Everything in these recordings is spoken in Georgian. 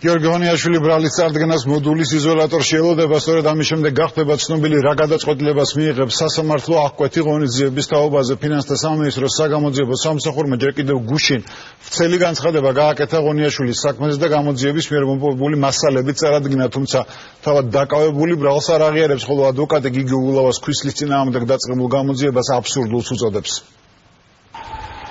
გიორგი ღონიაშვილი ბრალის წარდგენას მოდულის იზოლატორში ელოდება, სწორედ ამის შემდეგ გახდება ცნობილი რა გადაწყვეტილებას მიიღებს სასამართლო აღკვეთი ღონისძიების თაობაზე. ფინანსთა სამინისტროს საგამოძიებო სამსახურმა ჯერ კიდევ გუშინ ვრცელი განცხადება გააკეთა ღონიაშვილის საქმეზე და გამოძიების მიერ მოპოვებული მასალებით წარადგინა, თუმცა თავად დაკავებული ბრალს არ აღიარებს, ხოლო ადვოკატი გიგი უგულავას ქვისლის წინააღმდეგ დაწყებულ გამოძიებას აბსურდულს უწოდებს.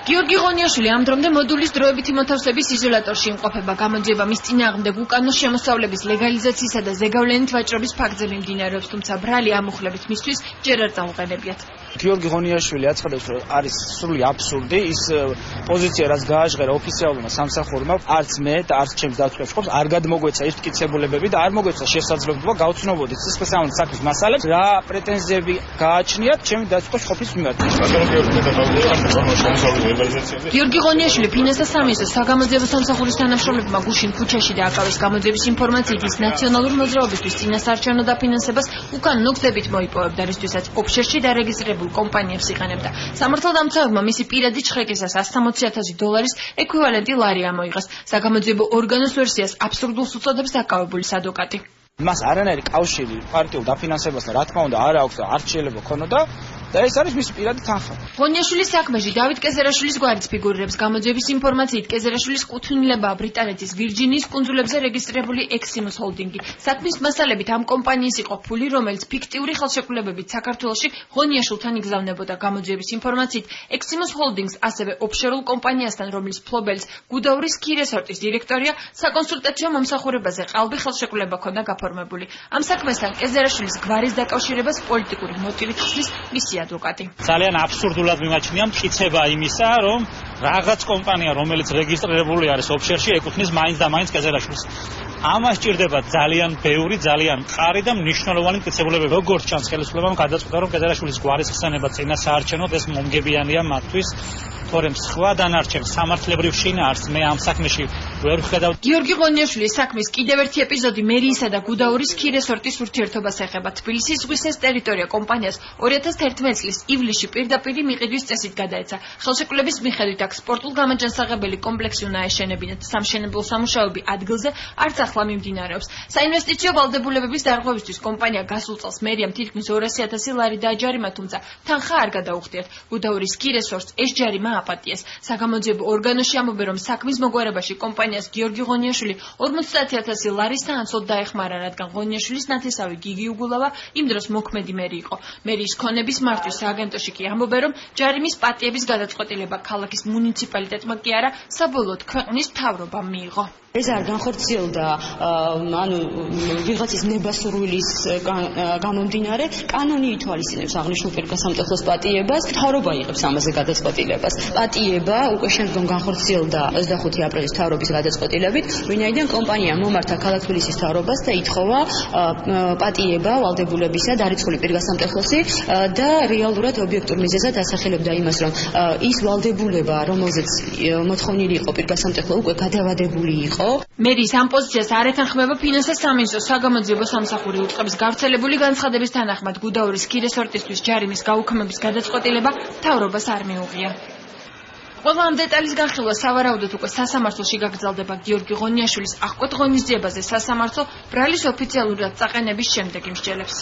გიორგი ღონიაშვილი ამ დრომდე მოდულის დროებითი მოთავსების იზოლატორში იმყოფება. გამოძიება მის წინააღმდეგ უკანონო შემოსავლების ლეგალიზაციისა და ზეგავლენით ვაჭრობის ფაქტზე მიმდინარეობს, თუმცა ბრალი ამუხლებით მისთვის ჯერ არ წაუყენებიათ. გიორგი ღონიაშვილი აცხადებს, რომ არის სრული აბსურდი ის პოზიცია, რაც გააჟღერა ოფიციალურმა სამსახურმა, არც მე და არც ჩემს დაცვებს ხობს, არ გადმოგვეცა ის მტკიცებულებები და არ მოგვეცა შესაძლებლობა გავცნობოდეთ სისხლისწამალი საქმის მასალებს, რა პრეტენზიები გააჩნიათ ჩემი დაცვის ყოფის მიმართ. გიორგი ღონიაშვილი ფინანსთა სამინისტროს საგამოძიებო სამსახურის თანამშრომლებმა გუშინ ქუჩაში დააკავეს. გამოძიების ინფორმაციით ის ნაციონალური მოძრაობისთვის წინასაარჩევნო დაფინანსებას უკანონო გზებით მოიპოვებდა, რისთვისაც ოფშორში დარეგისტრირებულ კომპანიებს იყენებდა. სამართალდამცავებმა მისი პირადი ჩხეკისას $160,000 ექვივალენტი ლარი ამოიღეს. საგამოძიებო ორგანოს ვერსიას აბსურდულს უწოდებს დაკავებული ადვოკატი. მას არანაირი კავშირი პარტიულ დაფინანსებასთან რა თქმა უნდა არ აქვს და არ შეიძლება ქონოდა და ეს არის მისი პირადი თანხა. ღონიაშვილის საქმეში დავით კეზერაშვილის გვარიც ფიგურირებს. გამოძიების ინფორმაციით კეზერაშვილის კუთვნილებაა ბრიტანეთის ვირჯინიის კუნძულებზე რეგისტრირებული ექსიმუს ჰოლდინგი. საქმის მასალებით ამ კომპანიის იყო ფული, რომელიც ფიქტიური ხელშეკრულებებით საქართველოში ღონიაშვილთან იგზავნებოდა. გამოძიების ინფორმაციით ექსიმუს ჰოლდინგს ასევე ოფშორულ კომპანიასთან, რომლის ფლობელს გუდაურის ქირესორტის დირექტორია, საკონსულტაციო მომსახურებაზე ყალბი ხელშეკრულება ჰქონდა გაფორმებული. ამ საქმესთან კეზერაშვილის გვარის დაკავშირებას პოლიტიკური მოტივით ხსნის მისი ადვოკატი. ძალიან აბსურდულად მიმაჩნია მტკიცება იმისა, რომ რაღაც კომპანია, რომელიც რეგისტრირებული არის ოფშორში, ეკუთვნის მაინც და მაინც კეზერაშვილს. ამას ჭირდება ძალიან ბევრი, ძალიან მყარი და მნიშვნელოვანი მტკიცებულებები. როგორც ჩანს, ხელისუფლებამ გადაწყვიტა, რომ კეზერაშვილის გვარის ხსენება წინასაარჩევნოდ ეს მომგებიანია მათთვის, თორემ სხვა დანარჩენ სამართლებრივ შინაარსს მე ამ საქმეში ვერ ვხედავ. გიორგი ღონიაშვილის საქმის კიდევ ერთი ეპიზოდი მერიისა და გუდაურის ქირესორტის ურთიერთობას ეხება. თბილისის ზღვისნეს ტერიტორია კომპანიას 2011 წლის ივლისში პირდაპირ მიყიდვის წესით გადაეცა. ხელშეკრულების მიხედვით აქ სპორტულ-გამაჯანსაღებელი კომპლექსი უნდა ეშენებინათ. სამშენებლო სამუშაოები ადგილზე არც ახლა მიმდინარეობს. საინვესტიციო ვალდებულებების დარღვევისთვის კომპანია გასულ წელს მერიამ თითქმის 200,000 ლარი დააჯარიმა, თუმცა თანხა არ გადაუხდიათ. გუდაურის ქირესორტს ეს ჯარიმა აპატიეს. საგამოძიებო ორგანოში ამბობენ, რომ საქმის მოგვარებაში კომპანიას გიორგი ღონიაშვილი 50,000 ლარის თანხმად დაეხმარა, რადგან ღონიაშვილის ნათესავი გიგი უგულავა იმ დროს მოქმედი მერი იყო. მერიის ქონების მართვის სააგენტოში კი ამბობენ, რომ ჯარიმის პატიების გადაწყვეტილება ქალაქის მუნიციპალიტეტმა კი არა, საბოლოოდ ქვეყნის მთავრობამ მიიღო. ეს არ განხორციელდა ანუ ვიღაცის ნებასურვილის გამომდინარე, კანონი ითვალისწინებს აღნიშნულ პირგასამტეხოს პატიებას, მთავრობა იღებს ამაზე გადაწყვეტილებას. პატიება უკვე შემდგომ განხორციელდა 25 აპრილის მთავრობის გადაწყვეტილებით, ვინაიდან კომპანია მომართა ქალაქ თბილისის მთავრობას და ითხოვა პატიება ვალდებულებისა დარიცხული პირგასამტეხოსი და რეალურად ობიექტურ მიზეზად ასახელებდა იმას, რომ ის ვალდებულება, რომელზეც მოთხოვნილი იყო პირგასამტეხო, უკვე გადავადებული იყო. მერიის ამ პოზიციას არ ეთანხმება ფინანსთა სამინისტროს საგამოძიებო სამსახური. უწყებს გავრცელებული განცხადების თანახმად გუდაურის ქირესორტისთვის ჯარიმის გაუქმების გადაწყვეტილება მთავრობას არ მიუღია. ყველა ამ დეტალის განხილვა სავარაუდოდ უკვე სასამართლოში გაგრძელდება. გიორგი ღონიაშვილის აღკვეთ ღონისძიებაზე სასამართლო ბრალის ოფიციალურად წაყენების შემდეგ იმსჯელებს.